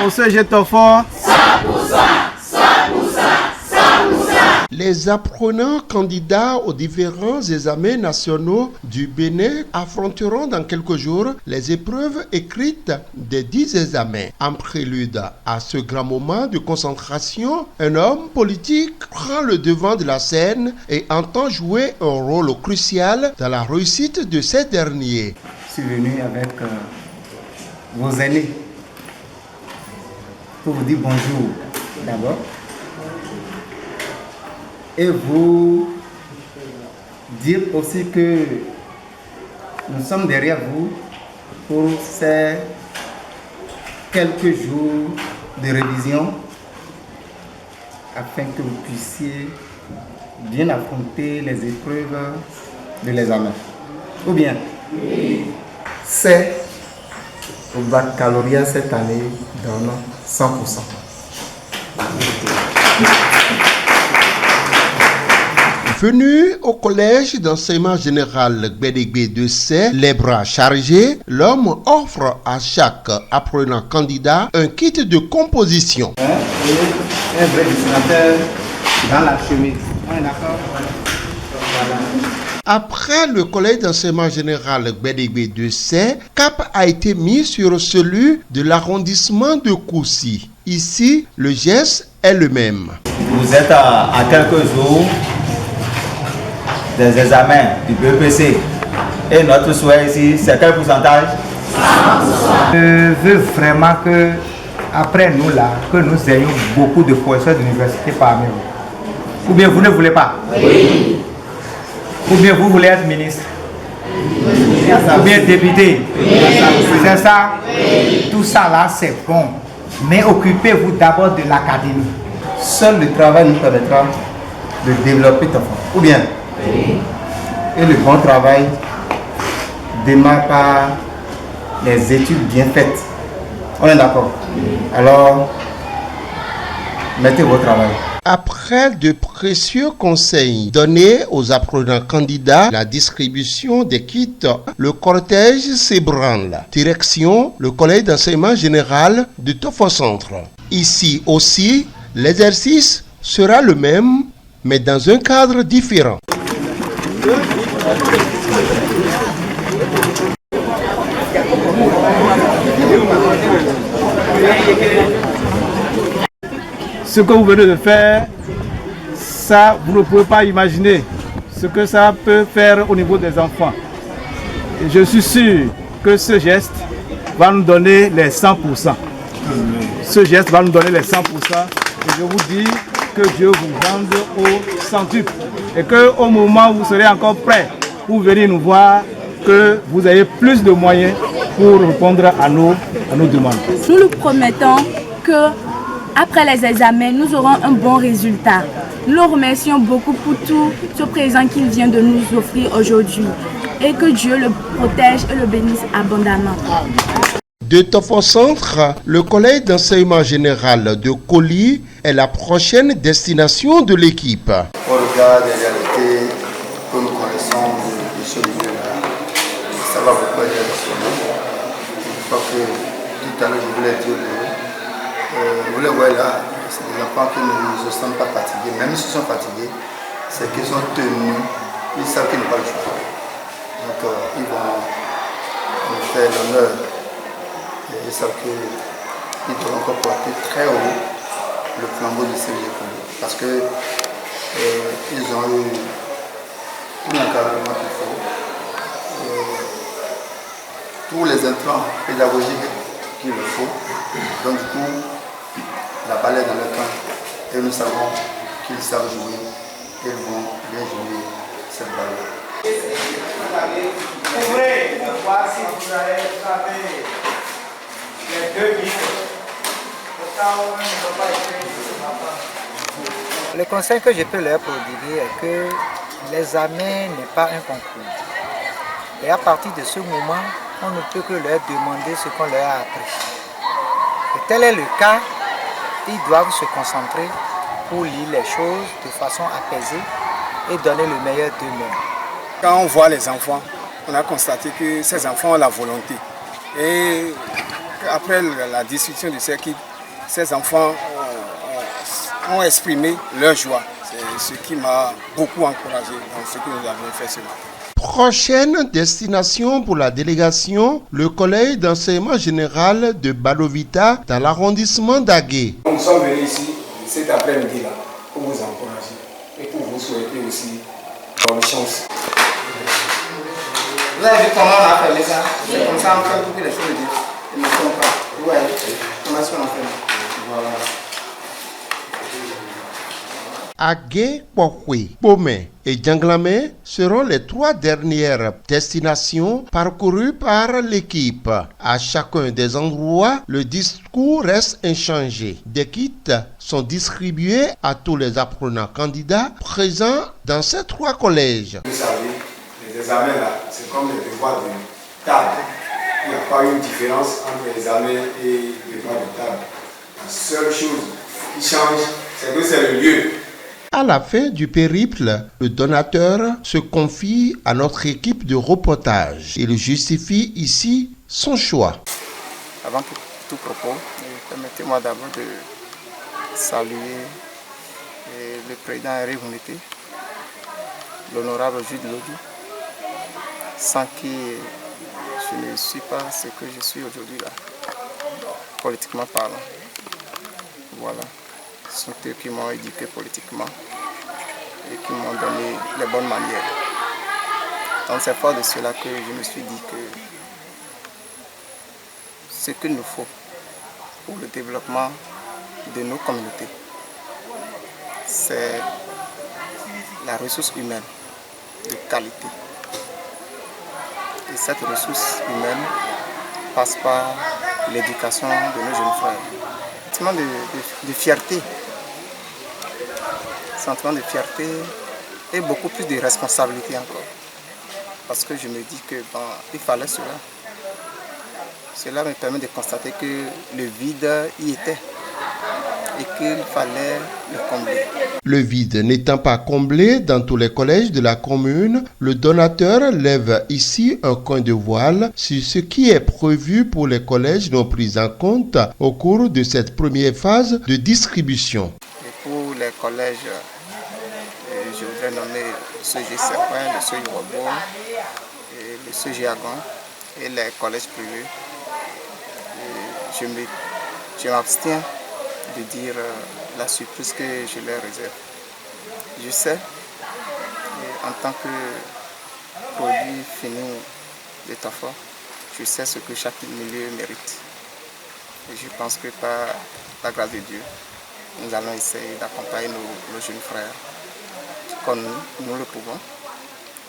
Au CG fort. Les apprenants candidats aux différents examens nationaux du Bénin affronteront dans quelques jours les épreuves écrites des 10 examens. En prélude à ce grand moment de concentration, un homme politique prend le devant de la scène et entend jouer un rôle crucial dans la réussite de ces derniers. Je suis venu avec vos aînés pour vous dire bonjour d'abord. Et vous dire aussi que nous sommes derrière vous pour ces quelques jours de révision afin que vous puissiez bien affronter les épreuves de l'examen. Ou bien, c'est au baccalauréat cette année donne 100%. Venu au collège d'enseignement général Gbedegbe de Sé, les bras chargés, l'homme offre à chaque apprenant candidat un kit de composition. Et un vrai dessinateur dans la chemise. On est d'accord? Voilà. Après le collège d'enseignement général Gbedegbe de Sé, cap a été mis sur celui de l'arrondissement de Koussi. Ici, le geste est le même. Vous êtes à quelques jours des examens du BPC et notre souhait ici, c'est quel pourcentage? 100%. Je veux vraiment que, après nous là, que nous ayons beaucoup de professeurs d'université parmi vous. Ou bien vous ne voulez pas? Oui. Ou bien vous voulez être ministre? Oui. Ou bien député? Oui. C'est ça? Oui. Tout ça là, c'est bon. Mais occupez-vous d'abord de l'académie. Seul le travail nous permettra de développer ton enfant. Ou bien? Oui. Et le bon travail démarre par les études bien faites. On est d'accord? Oui. Alors, mettez votre travail. Après de précieux conseils donnés aux apprenants candidats, la distribution des kits, le cortège s'ébranle. Direction le collège d'enseignement général de Tofocentre. Ici aussi, l'exercice sera le même, mais dans un cadre différent. Ce que vous venez de faire, ça, vous ne pouvez pas imaginer ce que ça peut faire au niveau des enfants. Et je suis sûr que ce geste va nous donner les 100%. Ce geste va nous donner les 100%. Et je vous dis que Dieu vous rende au centuple. Et qu'au moment où vous serez encore prêts pour venir nous voir, que vous ayez plus de moyens pour répondre à nos demandes. Nous nous promettons que après les examens, nous aurons un bon résultat. Nous le remercions beaucoup pour tout ce présent qu'il vient de nous offrir aujourd'hui. Et que Dieu le protège et le bénisse abondamment. De Tofocentre, le collège d'enseignement général de Koli est la prochaine destination de l'équipe. Au regard des réalités que nous connaissons de ce milieu-là, ça va beaucoup aider je crois que tout à l'heure je voulais dire que vous les voyez là, c'est des enfants qui ne se sentent pas fatigués. Même s'ils sont fatigués, c'est qu'ils sont tenus, ils savent qu'ils n'ont pas le choix. Donc ils vont nous faire l'honneur. Et ils savent qu'ils doivent encore porter très haut le flambeau du CG parce que ils ont eu tout l'encadrement qu'il faut, tous les intrants pédagogiques qu'il faut. Donc du coup, la balle est dans le camp et nous savons qu'ils savent jouer et ils vont bien jouer cette balle. Ouvrez, voici vous allez travailler les deux livres. Le conseil que je peux leur prodiguer est que l'examen n'est pas un concours. Et à partir de ce moment, on ne peut que leur demander ce qu'on leur a appris. Et tel est le cas, ils doivent se concentrer pour lire les choses de façon apaisée et donner le meilleur d'eux-mêmes. Quand on voit les enfants, on a constaté que ces enfants ont la volonté. Et après la discussion de ces équipes, ces enfants ont exprimé leur joie. C'est ce qui m'a beaucoup encouragé dans ce que nous avons fait ce matin. Prochaine destination pour la délégation, le collège d'enseignement général de Balovita dans l'arrondissement d'Agué. Nous sommes venus ici cet après-midi-là pour vous encourager et pour vous souhaiter aussi bonne chance. Vous avez vu comment on a fait ça? C'est comme ça on fait pour que les choses ne sont pas. Ouais, comment est-ce qu'on a fait? Voilà. Agué, Pokwe, Pomé et Djanglame seront les 3 dernières destinations parcourues par l'équipe. À chacun des endroits, le discours reste inchangé. Des kits sont distribués à tous les apprenants candidats présents dans ces 3 collèges. Vous savez, les examens là, c'est comme les devoirs de table. Il n'y a pas une différence entre les examens et les devoirs de table. La seule chose qui change, c'est que c'est le lieu. À la fin du périple, le donateur se confie à notre équipe de reportage. Il justifie ici son choix. Avant tout propos, permettez-moi d'abord de saluer le président Henri Mounité, l'honorable Jude Lodi, sans qui je ne suis pas ce que je suis aujourd'hui là, politiquement parlant. Voilà. Ce sont eux qui m'ont éduqué politiquement et qui m'ont donné les bonnes manières. Donc c'est fort de cela que je me suis dit que ce qu'il nous faut pour le développement de nos communautés, c'est la ressource humaine de qualité. Et cette ressource humaine passe par l'éducation de nos jeunes frères. Sentiment de fierté. Sentiment de fierté et beaucoup plus de responsabilité encore. Parce que je me dis que il fallait cela. Cela me permet de constater que le vide y était et qu'il fallait le combler. Le vide n'étant pas comblé dans tous les collèges de la commune, le donateur lève ici un coin de voile sur ce qui est prévu pour les collèges non pris en compte au cours de cette première phase de distribution. Et pour les collèges, je voudrais nommer le CG Serpin, le CG Robot, le CG Agon et les collèges privés. Je m'abstiens de dire la surprise que je leur réserve. Je sais, en tant que produit fini de Tofor, je sais ce que chaque milieu mérite. Et je pense que par la grâce de Dieu, nous allons essayer d'accompagner nos jeunes frères comme nous le pouvons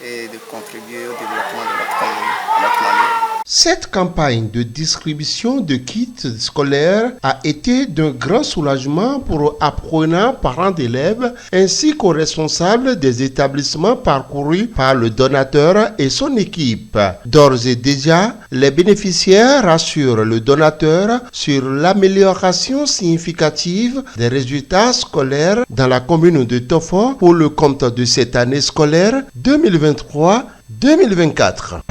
et de contribuer au développement de notre commune à notre manière. Cette campagne de distribution de kits scolaires a été d'un grand soulagement pour apprenants, parents d'élèves, ainsi qu'aux responsables des établissements parcourus par le donateur et son équipe. D'ores et déjà, les bénéficiaires rassurent le donateur sur l'amélioration significative des résultats scolaires dans la commune de Tofor pour le compte de cette année scolaire 2023-2024.